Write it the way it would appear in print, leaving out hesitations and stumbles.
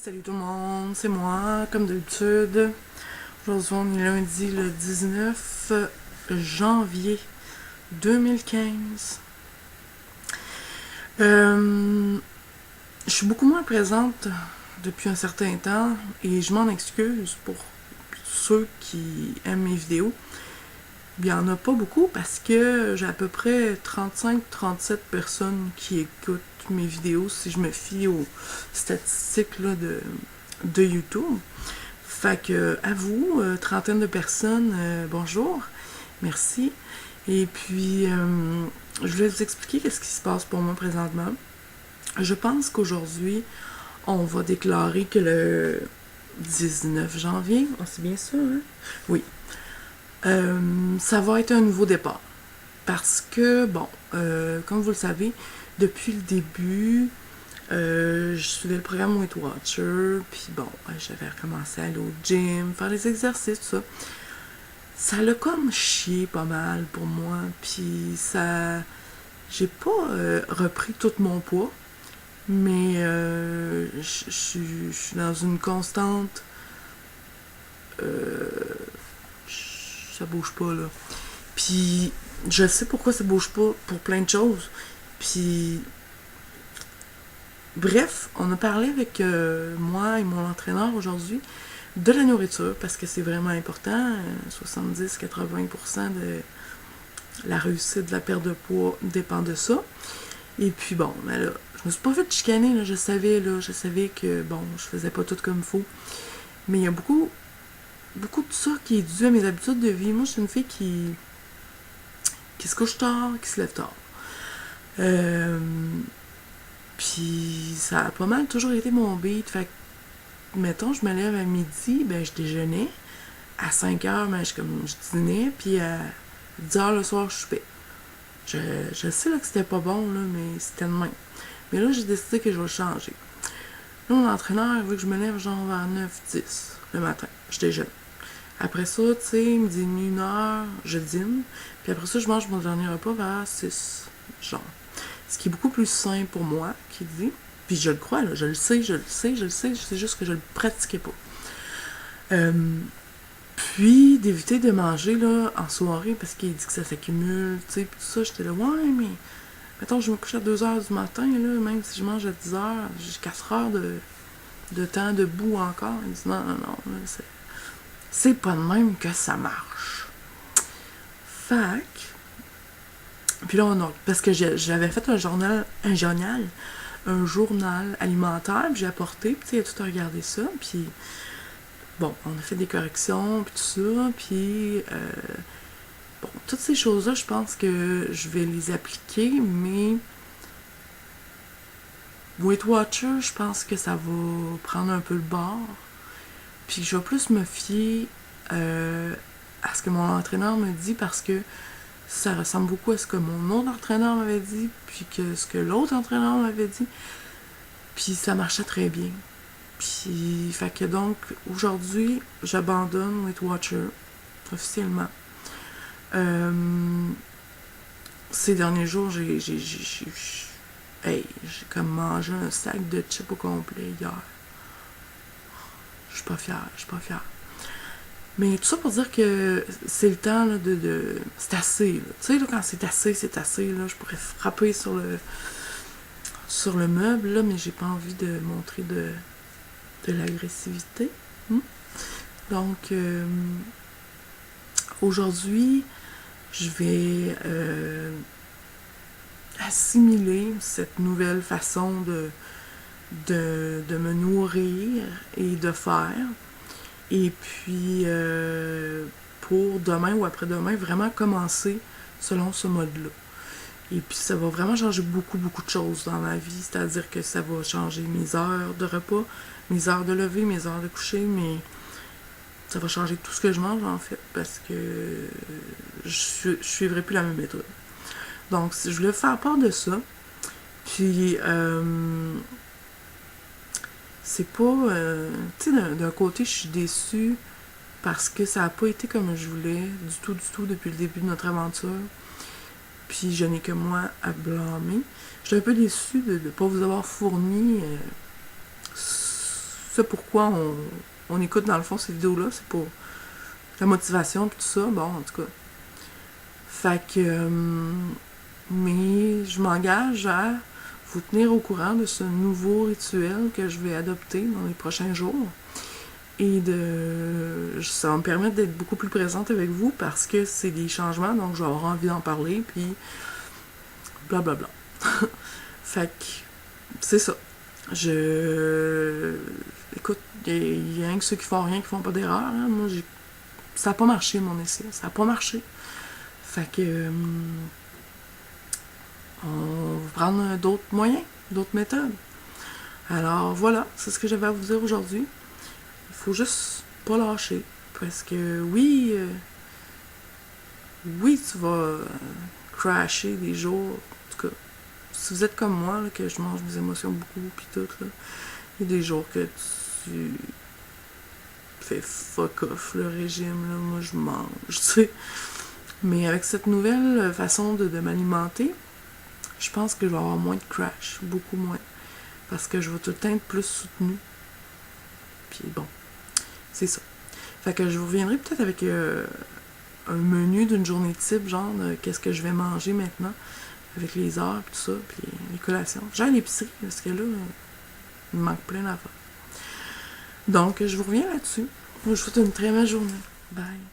Salut tout le monde, c'est moi, comme d'habitude. Aujourd'hui, on est lundi le 19 janvier 2015. Je suis beaucoup moins présente depuis un certain temps et je m'en excuse pour ceux qui aiment mes vidéos. Il n'y en a pas beaucoup parce que j'ai à peu près 35-37 personnes qui écoutent mes vidéos si je me fie aux statistiques là, de YouTube. Fait que à vous, trentaine de personnes, bonjour, merci. Et puis, je vais vous expliquer qu'est-ce qui se passe pour moi présentement. Je pense qu'aujourd'hui, on va déclarer que le 19 janvier, c'est bien ça, hein? Oui. Ça va être un nouveau départ. Parce que, bon, comme vous le savez, depuis le début, je suivais le programme Weight Watcher, puis bon, j'avais recommencé à aller au gym, faire les exercices, tout ça. Ça l'a comme chié pas mal pour moi, puis ça... J'ai pas repris tout mon poids, mais je suis dans une constante... ça bouge pas, là. Puis je sais pourquoi ça bouge pas, pour plein de choses. Puis bref, on a parlé avec moi et mon entraîneur aujourd'hui de la nourriture parce que c'est vraiment important. 70-80% de la réussite de la perte de poids dépend de ça. Et puis bon, ben là, je me suis pas fait chicaner, là, je savais que bon, je faisais pas tout comme il faut. Mais il y a beaucoup de ça qui est dû à mes habitudes de vie. Moi, je suis une fille qui se couche tard, qui se lève tard. Puis ça a pas mal toujours été mon beat. Fait que, mettons, je me lève à midi, ben je déjeunais. À 5 heures, ben, je dînais. Puis à 10 heures le soir, je soupais. Je sais là, que c'était pas bon, là, mais c'était le même. Mais là, j'ai décidé que je vais changer. Là, mon entraîneur veut que je me lève genre vers 9-10 le matin. Je déjeune. Après ça, tu sais, midi et demi, 1 heure, je dîne. Puis après ça, je mange mon dernier repas vers 6, genre. Ce qui est beaucoup plus sain pour moi, qui dit. Puis je le crois, là, je le sais, c'est juste que je le pratiquais pas. Puis d'éviter de manger là en soirée parce qu'il dit que ça s'accumule, tu sais, puis tout ça, j'étais là, ouais, mais mettons, je me couche à 2 heures du matin, là, même si je mange à 10 heures, j'ai 4 heures de temps debout encore. Il dit, non, là, c'est pas de même que ça marche. Fac. Puis là, parce que j'avais fait un journal alimentaire, puis j'ai apporté, puis il a tout regardé ça, puis bon, on a fait des corrections, puis tout ça, puis bon, toutes ces choses-là, je pense que je vais les appliquer, mais Weight Watcher, je pense que ça va prendre un peu le bord, puis je vais plus me fier à ce que mon entraîneur me dit, parce que ça ressemble beaucoup à ce que mon autre entraîneur m'avait dit, puis que ce que l'autre entraîneur m'avait dit, puis ça marchait très bien. Puis, fait que donc, aujourd'hui, j'abandonne Weight Watcher, officiellement. Ces derniers jours, j'ai comme mangé un sac de chips au complet hier. Je suis pas fière. Mais tout ça pour dire que c'est le temps là, c'est assez. Tu sais, là, quand c'est assez, là, je pourrais frapper sur le meuble, là, mais j'ai pas envie de montrer de l'agressivité. Donc, aujourd'hui, je vais assimiler cette nouvelle façon de me nourrir et de faire. Et puis, pour demain ou après-demain, vraiment commencer selon ce mode-là. Et puis, ça va vraiment changer beaucoup de choses dans ma vie. C'est-à-dire que ça va changer mes heures de repas, mes heures de lever, mes heures de coucher, mais ça va changer tout ce que je mange, en fait, parce que je suivrai plus la même méthode. Donc, je voulais faire part de ça. Puis, c'est pas... tu sais, d'un côté, je suis déçue parce que ça n'a pas été comme je voulais, du tout, depuis le début de notre aventure. Puis je n'ai que moi à blâmer. Je suis un peu déçue de ne pas vous avoir fourni sais pourquoi on écoute dans le fond ces vidéos-là, c'est pour la motivation et tout ça, bon, en tout cas. Fait que, mais je m'engage à vous tenir au courant de ce nouveau rituel que je vais adopter dans les prochains jours. Et ça va me permettre d'être beaucoup plus présente avec vous parce que c'est des changements, donc je vais avoir envie d'en parler, puis blablabla. Fait que, c'est ça. Écoute, il y a rien que ceux qui font rien qui font pas d'erreur. Hein. Moi, ça a pas marché, mon essai. Ça a pas marché. Fait que, on va prendre d'autres moyens, d'autres méthodes. Alors, voilà, c'est ce que j'avais à vous dire aujourd'hui. Il faut juste pas lâcher. Parce que, oui, tu vas crasher des jours. En tout cas, si vous êtes comme moi, là, que je mange mes émotions beaucoup, puis tout, là, il y a des jours que tu fais fuck off le régime, là, moi je mange, tu sais. Mais avec cette nouvelle façon de m'alimenter, je pense que je vais avoir moins de crash, beaucoup moins. Parce que je vais tout le temps être plus soutenue. Puis bon, c'est ça. Fait que je vous reviendrai peut-être avec un menu d'une journée type, genre qu'est-ce que je vais manger maintenant, avec les heures, tout ça, puis les collations. J'ai l'épicerie, parce que là, il me manque plein d'affaires. Donc, je vous reviens là-dessus. Je vous souhaite une très belle journée. Bye.